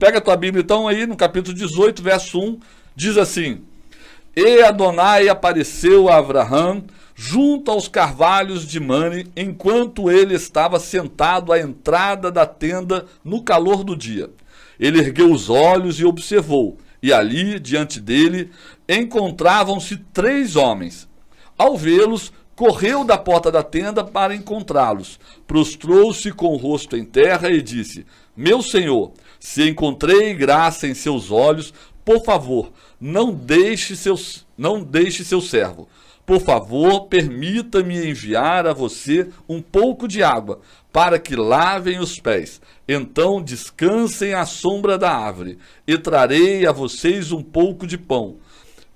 Pega a tua Bíblia então aí no capítulo 18, verso 1, diz assim: E Adonai apareceu a Abraham junto aos carvalhos de Mane, enquanto ele estava sentado à entrada da tenda no calor do dia. Ele ergueu os olhos e observou, e ali, diante dele, encontravam-se 3 homens. Ao vê-los, correu da porta da tenda para encontrá-los, prostrou-se com o rosto em terra e disse: Meu senhor, se encontrei graça em seus olhos, por favor, não deixe seu servo. Por favor, permita-me enviar a você um pouco de água, para que lavem os pés. Então descansem à sombra da árvore, e trarei a vocês um pouco de pão.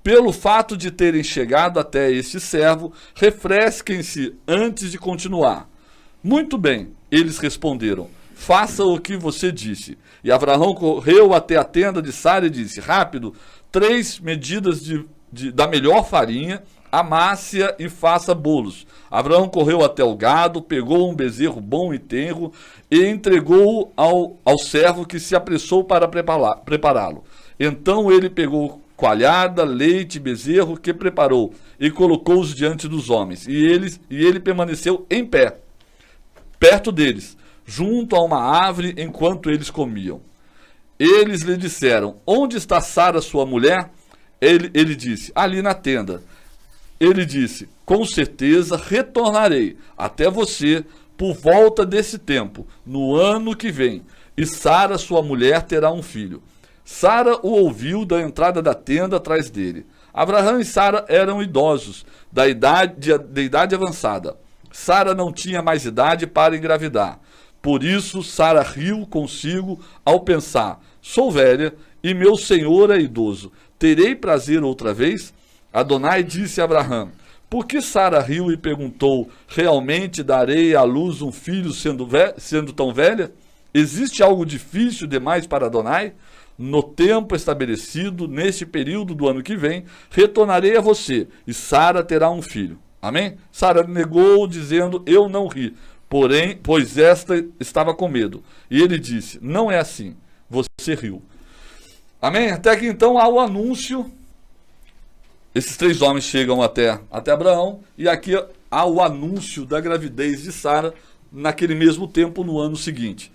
Pelo fato de terem chegado até este servo, refresquem-se antes de continuar. Muito bem, eles responderam: faça o que você disse. E Abraão correu até a tenda de Sara e disse: rápido, 3 medidas da melhor farinha, amasse-a e faça bolos. Abraão correu até o gado, pegou um bezerro bom e tenro e entregou-o ao servo, que se apressou para prepará-lo. Então ele pegou coalhada, leite e bezerro que preparou e colocou-os diante dos homens. E ele permaneceu em pé, perto deles, junto a uma árvore, enquanto eles comiam. Eles lhe disseram: onde está Sara, sua mulher? Ele disse: ali na tenda. Ele disse: com certeza retornarei até você por volta desse tempo, no ano que vem, e Sara, sua mulher, terá um filho. Sara o ouviu da entrada da tenda atrás dele. Abraão e Sara eram idosos, da idade avançada. Sara não tinha mais idade para engravidar. Por isso, Sara riu consigo ao pensar: sou velha e meu senhor é idoso. Terei prazer outra vez? Adonai disse a Abraão: por que Sara riu e perguntou: realmente darei à luz um filho sendo tão velha? Existe algo difícil demais para Adonai? No tempo estabelecido, neste período do ano que vem, retornarei a você, e Sara terá um filho. Amém? Sara negou, dizendo: eu não ri, pois esta estava com medo. E ele disse: não é assim, você riu. Amém? Até que então há o anúncio. Esses 3 homens chegam até Abraão, e aqui há o anúncio da gravidez de Sara naquele mesmo tempo, no ano seguinte.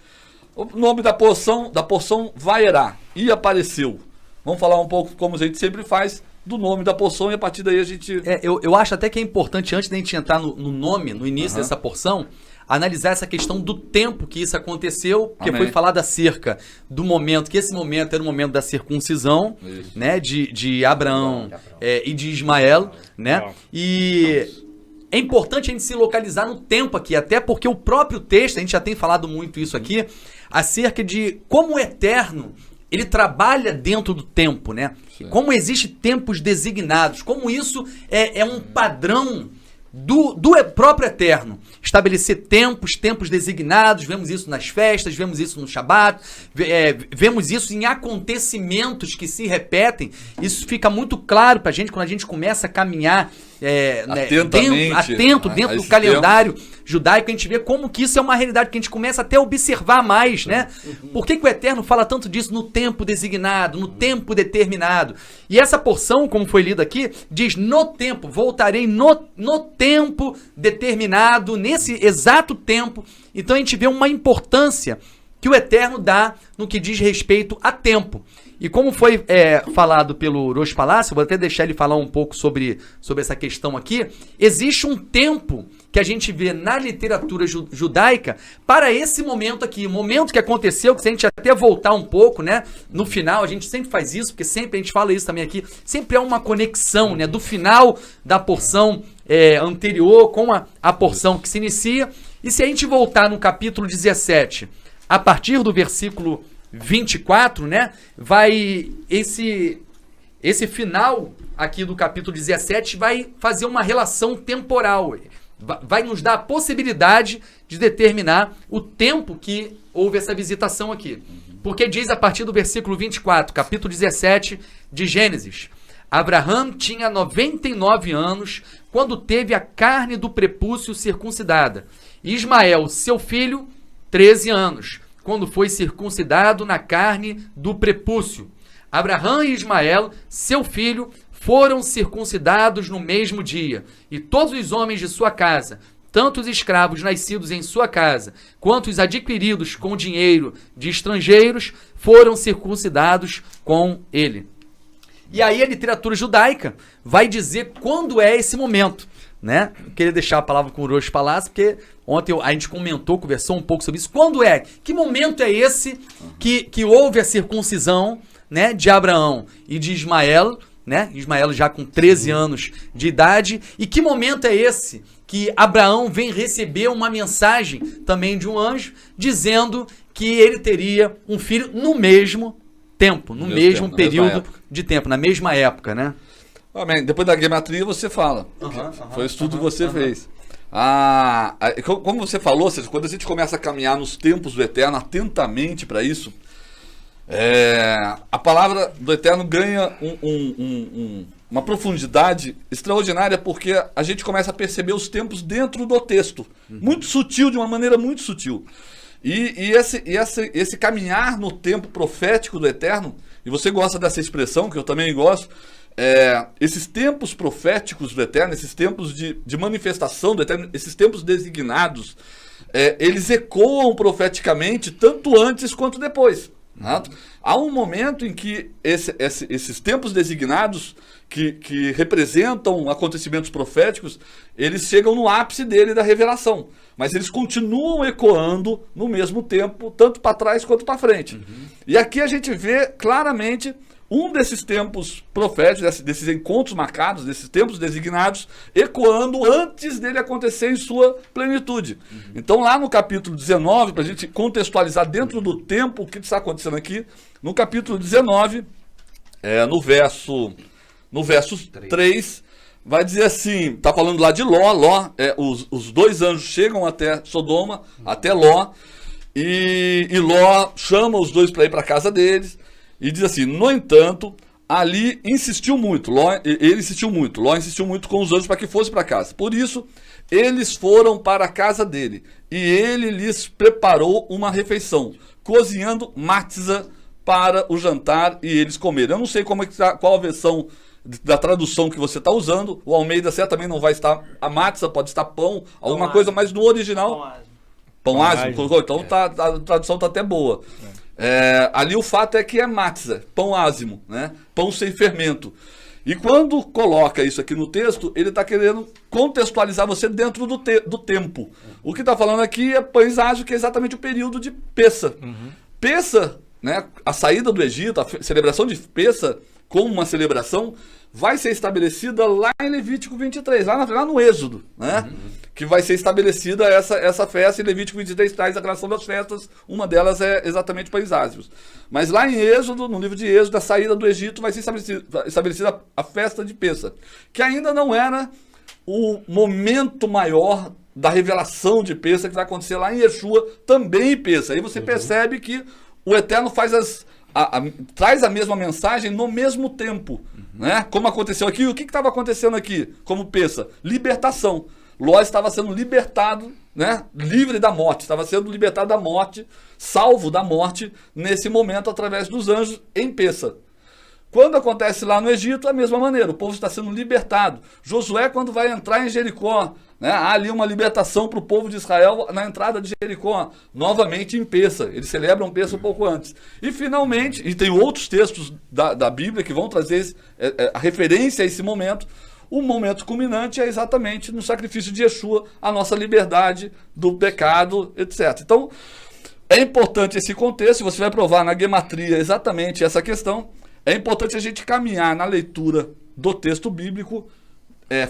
O nome da porção Vaerá, e apareceu. Vamos falar um pouco, como a gente sempre faz, do nome da porção, e a partir daí a gente... Eu acho até que é importante, antes de a gente entrar no nome, no início dessa porção, analisar essa questão do tempo que isso aconteceu, porque foi falado acerca do momento, que esse momento era o momento da circuncisão, né, de Abraão e de Ismael, né? E é importante a gente se localizar no tempo aqui, até porque o próprio texto, a gente já tem falado muito isso aqui, acerca de como o Eterno, ele trabalha dentro do tempo, né? Como existem tempos designados, como isso é um padrão do próprio Eterno. Estabelecer tempos designados, vemos isso nas festas, vemos isso no Shabat, vemos isso em acontecimentos que se repetem. Isso fica muito claro pra gente quando a gente começa a caminhar atento dentro do calendário judaico. A gente vê como que isso é uma realidade que a gente começa até a observar mais, né? Por que o Eterno fala tanto disso no tempo designado, no tempo determinado? E essa porção, como foi lida aqui, diz: no tempo, voltarei no tempo determinado, nesse exato tempo. Então a gente vê uma importância que o Eterno dá no que diz respeito a tempo. E como foi falado pelo Rosh Palácio, vou até deixar ele falar um pouco sobre essa questão aqui, existe um tempo que a gente vê na literatura judaica para esse momento aqui, o momento que aconteceu, que se a gente até voltar um pouco, né, no final, a gente sempre faz isso, porque sempre a gente fala isso também aqui, sempre há uma conexão, né, do final da porção anterior com a porção que se inicia. E se a gente voltar no capítulo 17, a partir do versículo 24, né, vai esse final aqui do capítulo 17 vai fazer uma relação temporal, vai nos dar a possibilidade de determinar o tempo que houve essa visitação aqui. Porque diz a partir do versículo 24, capítulo 17 de Gênesis: Abraham tinha 99 anos quando teve a carne do prepúcio circuncidada. Ismael, seu filho, 13 anos. quando foi circuncidado na carne do prepúcio. Abraão e Ismael, seu filho, foram circuncidados no mesmo dia, e todos os homens de sua casa, tanto os escravos nascidos em sua casa, quanto os adquiridos com dinheiro de estrangeiros, foram circuncidados com ele. E aí a literatura judaica vai dizer quando é esse momento, né? Eu queria deixar a palavra com o Rosh Palácio, porque ontem a gente conversou um pouco sobre isso. Quando é? Que momento é esse que houve a circuncisão, né, de Abraão e de Ismael, né? Ismael já com 13 anos de idade. E que momento é esse que Abraão vem receber uma mensagem também de um anjo dizendo que ele teria um filho no mesmo tempo, no mesmo período de tempo, na mesma época, né? Amém. Depois da gematria você fala. Foi o estudo que você fez. Como você falou, quando a gente começa a caminhar nos tempos do Eterno atentamente para isso, a palavra do Eterno ganha uma profundidade extraordinária, porque a gente começa a perceber os tempos dentro do texto. Muito sutil, de uma maneira muito sutil. E esse caminhar no tempo profético do Eterno, e você gosta dessa expressão, que eu também gosto, esses tempos proféticos do Eterno, esses tempos de manifestação do Eterno, esses tempos designados, eles ecoam profeticamente tanto antes quanto depois. Há um momento em que esses tempos designados, que representam acontecimentos proféticos, eles chegam no ápice dele da revelação, mas eles continuam ecoando no mesmo tempo, tanto para trás quanto para frente. E aqui a gente vê claramente um desses tempos proféticos, desses encontros marcados, desses tempos designados, ecoando antes dele acontecer em sua plenitude. Então lá no capítulo 19, para a gente contextualizar dentro do tempo o que está acontecendo aqui, no capítulo 19, no verso 3, vai dizer assim, está falando lá de Ló, os dois anjos chegam até Sodoma, até Ló, e Ló chama os dois para ir para a casa deles, e diz assim: no entanto, ali insistiu muito, Ló insistiu muito com os anjos para que fosse para casa. Por isso, eles foram para a casa dele, e ele lhes preparou uma refeição, cozinhando matza para o jantar, e eles comeram. Eu não sei qual a versão da tradução que você está usando. O Almeida certamente não vai estar a matza, pode estar pão, alguma coisa, mas no original... Pão ázimo. Então a tradução está até boa. Ali o fato é que é matza, pão ázimo, né? Pão sem fermento. E quando coloca isso aqui no texto, ele está querendo contextualizar você dentro do tempo. O que está falando aqui é pães ázimos, que é exatamente o período de Pessa. Pessa, né, a saída do Egito, a celebração de Pessa como uma celebração, vai ser estabelecida lá em Levítico 23, lá no Êxodo, né? Que vai ser estabelecida essa festa, e Levítico 23 traz a relação das festas, uma delas é exatamente pães ázimos. Mas lá em Êxodo, no livro de Êxodo, a saída do Egito, vai ser estabelecida a festa de Pessa, que ainda não era o momento maior da revelação de Pessa, que vai acontecer lá em Yeshua, também em Pessa. Aí você percebe que o Eterno traz a mesma mensagem no mesmo tempo, né? Como aconteceu aqui. O que estava acontecendo aqui como Pessa? Libertação. Ló estava sendo libertado, né? Livre da morte, estava sendo libertado da morte, salvo da morte, nesse momento através dos anjos em Pessa. Quando acontece lá no Egito, a mesma maneira, o povo está sendo libertado. Josué, quando vai entrar em Jericó, né, há ali uma libertação para o povo de Israel na entrada de Jericó, novamente em Pessa. Eles celebram Pessa um pouco antes. E finalmente, e tem outros textos da Bíblia que vão trazer a referência a esse momento. O momento culminante é exatamente no sacrifício de Yeshua, a nossa liberdade do pecado, etc. Então, é importante esse contexto. Você vai provar na gematria exatamente essa questão. É importante a gente caminhar na leitura do texto bíblico,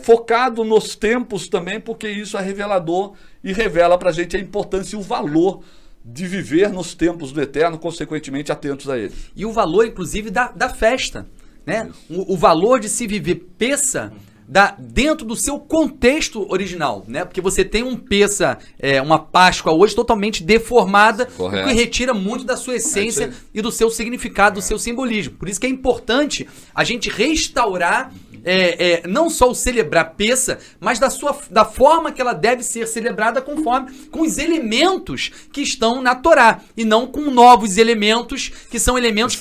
focado nos tempos também, porque isso é revelador e revela para a gente a importância e o valor de viver nos tempos do Eterno, consequentemente atentos a ele. E o valor, inclusive, da festa, né? O valor de se viver Pessa dentro do seu contexto original, né? Porque você tem um Pessa, uma Páscoa hoje totalmente deformada, o que retira muito da sua essência e do seu significado, do seu simbolismo. Por isso que é importante a gente restaurar não só o celebrar Pessa, mas da forma que ela deve ser celebrada com os elementos que estão na Torá, e não com novos elementos, que são elementos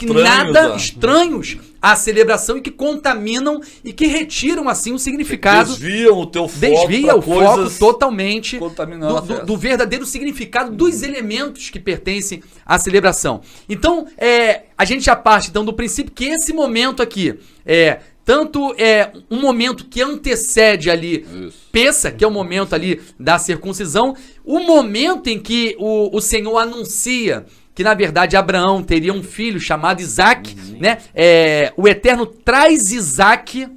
estranhos à celebração e que contaminam e que retiram assim o significado. Desviam o teu foco. Desvia o foco totalmente do verdadeiro significado dos elementos que pertencem à celebração. Então, a gente já parte então, do princípio que esse momento aqui tanto um momento que antecede ali Pessa, que é o momento ali da circuncisão, o momento em que o Senhor anuncia que na verdade Abraão teria um filho chamado Isaac, né? O Eterno traz Isaac,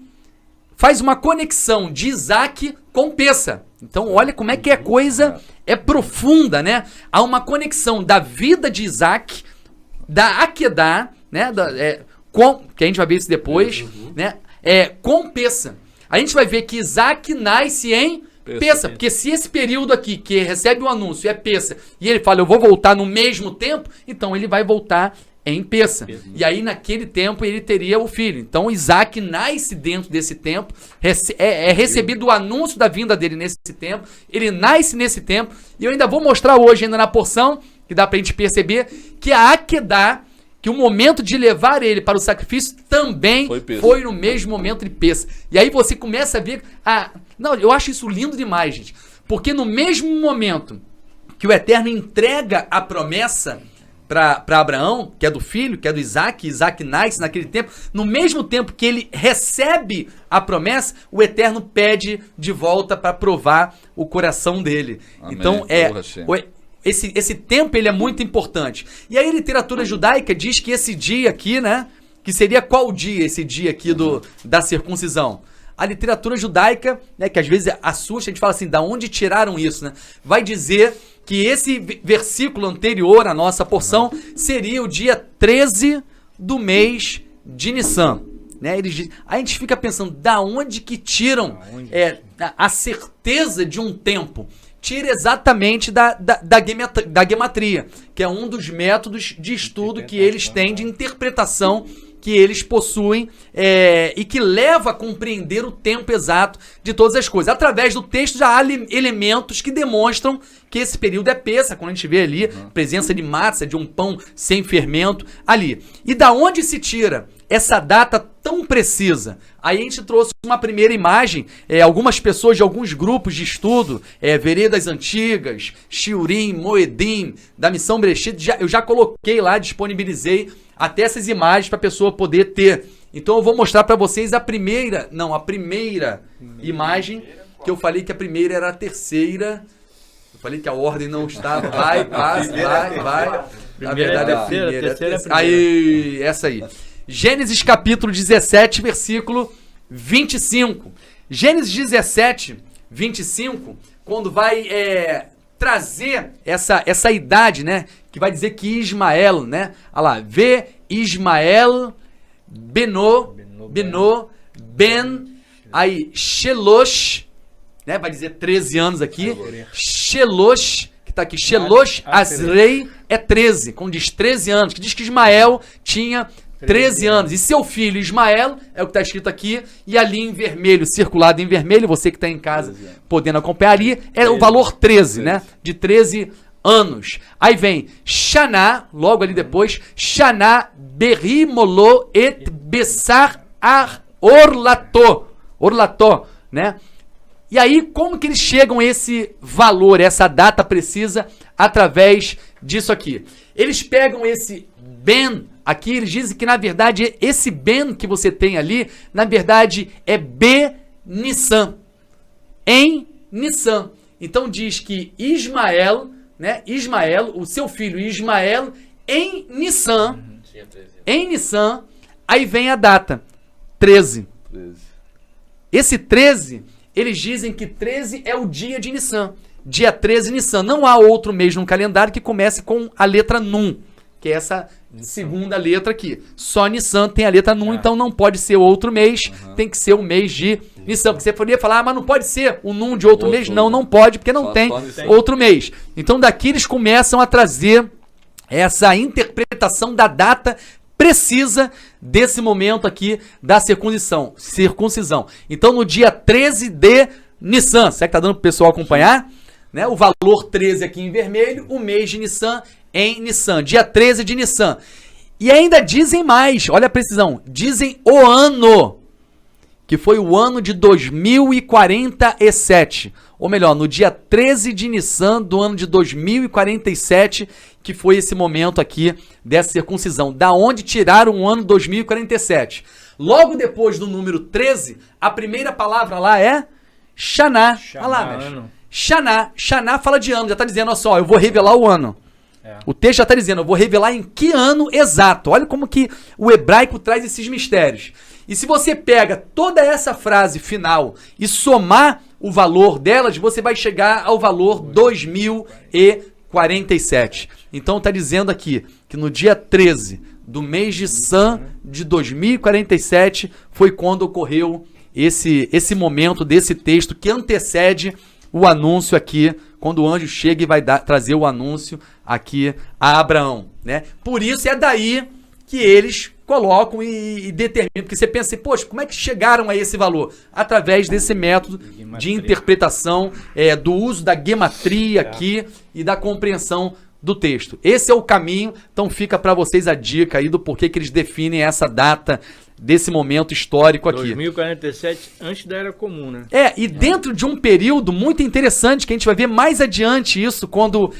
faz uma conexão de Isaac com Pessa. Então olha como é que a coisa é profunda, né? Há uma conexão da vida de Isaac, da Akedá, né? Que a gente vai ver isso depois, né? Com Pessa. A gente vai ver que Isaac nasce em Pessa, porque se esse período aqui, que recebe o anúncio, é Pessa, e ele fala, eu vou voltar no mesmo tempo, então ele vai voltar em Pessa. E aí, naquele tempo, ele teria o filho. Então, Isaac nasce dentro desse tempo, é recebido o anúncio da vinda dele nesse tempo, ele nasce nesse tempo, e eu ainda vou mostrar hoje, ainda na porção, que dá pra gente perceber, que a Akedá, que o momento de levar ele para o sacrifício também foi no mesmo momento de Pessa. E aí você começa a ver... Não, eu acho isso lindo demais, gente. Porque no mesmo momento que o Eterno entrega a promessa para Abraão, que é do filho, que é do Isaac, Isaac nasce naquele tempo, no mesmo tempo que ele recebe a promessa, o Eterno pede de volta para provar o coração dele. Amém. Então, esse tempo ele é muito importante. E aí a literatura judaica diz que esse dia aqui, né, que seria qual dia esse dia aqui da circuncisão? A literatura judaica, né, que às vezes assusta, a gente fala assim, da onde tiraram isso, né? Vai dizer que esse versículo anterior à nossa porção seria o dia 13 do mês de Nissan. Né? A gente fica pensando, da onde que tiram a certeza de um tempo? Tira exatamente da gematria, que é um dos métodos de estudo que eles têm, de interpretação que eles possuem e que leva a compreender o tempo exato de todas as coisas. Através do texto já há elementos que demonstram que esse período é Pessa, quando a gente vê ali presença de matzah, de um pão sem fermento ali. E da onde se tira essa data tão precisa? Aí a gente trouxe uma primeira imagem, algumas pessoas de alguns grupos de estudo, Veredas Antigas, Shiurim, Moedim, da Missão Bereshit, eu já coloquei lá, disponibilizei até essas imagens para a pessoa poder ter. Então eu vou mostrar para vocês a primeira imagem, que eu falei que a primeira era a terceira. Eu falei que a ordem não estava. Vai. Na verdade é a primeira. Aí, essa aí. Gênesis capítulo 17, versículo 25. Gênesis 17, 25, quando vai trazer essa idade, né? Que vai dizer que Ismael, né? Olha lá, vê Ismael, Benô, Ben, aí Shelosh, né? Vai dizer 13 anos aqui. Shelosh, que tá aqui, Shelosh Azrei é 13, quando diz 13 anos, que diz que Ismael tinha 13 anos. E seu filho Ismael, é o que está escrito aqui, e ali em vermelho, circulado em vermelho, você que está em casa podendo acompanhar ali, é o valor 13, né? De 13 anos. Aí vem Shaná, logo ali depois, Shaná Berimolo et Bessar ar Orlató, né? E aí, como que eles chegam a esse valor, essa data precisa, através disso aqui? Eles pegam esse Ben, aqui eles dizem que, na verdade, esse Ben que você tem ali, na verdade, é B-Nissan. Em Nissan. Então diz que Ismael, né? Ismael, o seu filho Ismael, em Nissan. Em Nissan, aí vem a data. 13. Esse 13, eles dizem que 13 é o dia de Nissan. Dia 13 Nissan. Não há outro mês no calendário que comece com a letra Nun, que é essa segunda letra aqui. Só Nissan tem a letra Nun, então não pode ser outro mês, tem que ser o mês de Nissan. Porque você poderia falar, mas não pode ser o Nun de outro mês? Não pode, porque não tem outro mês. Então daqui eles começam a trazer essa interpretação da data precisa desse momento aqui da circuncisão. Então, no dia 13 de Nissan, será que tá dando pro pessoal acompanhar? Né? O valor 13 aqui em vermelho, o mês de Nissan em Nissan, dia 13 de Nissan. E ainda dizem mais, olha a precisão, dizem o ano, que foi o ano de 2047. Ou melhor, no dia 13 de Nissan do ano de 2047, que foi esse momento aqui dessa circuncisão. Da onde tiraram o ano 2047? Logo depois do número 13, a primeira palavra lá é Xaná. Olha lá, mestre. Xaná. Xaná fala de ano, já está dizendo, olha só, eu vou revelar o ano. O texto já está dizendo, eu vou revelar em que ano exato. Olha como que o hebraico traz esses mistérios. E se você pega toda essa frase final e somar o valor delas, você vai chegar ao valor 2047. Então está dizendo aqui que no dia 13 do mês de San de 2047 foi quando ocorreu esse momento desse texto que antecede o anúncio aqui, quando o anjo chega e vai trazer o anúncio aqui a Abraão, né? Por isso é daí que eles colocam e determinam, porque você pensa assim, poxa, como é que chegaram a esse valor? Através desse método de interpretação, do uso da gematria aqui e da compreensão do texto. Esse é o caminho, então fica para vocês a dica aí do porquê que eles definem essa data desse momento histórico aqui. 2047, antes da Era Comum, né? E dentro de um período muito interessante, que a gente vai ver mais adiante isso, quando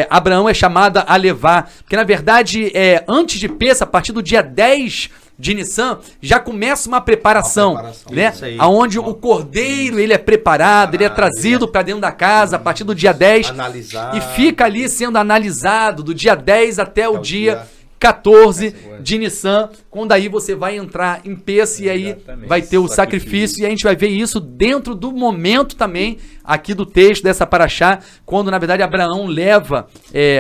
Abraão é chamado a levar, porque na verdade, antes de Pêssach, a partir do dia 10 de Nissan, já começa uma preparação, né? Onde o cordeiro, ele é preparado, ele é trazido para dentro da casa a partir do dia 10, analisado, e fica ali sendo analisado do dia 10 até o dia 14 de Nissan, quando aí você vai entrar em Pêssach e aí vai ter o sacrifício, e a gente vai ver isso dentro do momento também aqui do texto dessa paraxá, quando na verdade Abraão leva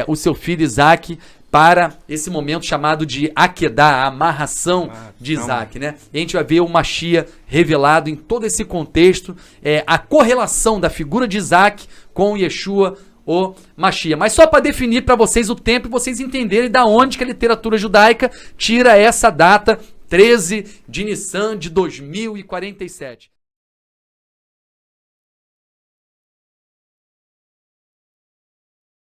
o seu filho Isaac para esse momento chamado de Akedah, a amarração de Isaac, né? E a gente vai ver o Mashiach revelado em todo esse contexto, a correlação da figura de Isaac com Yeshua, o Mashiach. Mas só para definir para vocês o tempo e vocês entenderem da onde que a literatura judaica tira essa data, 13 de Nissan de 2047.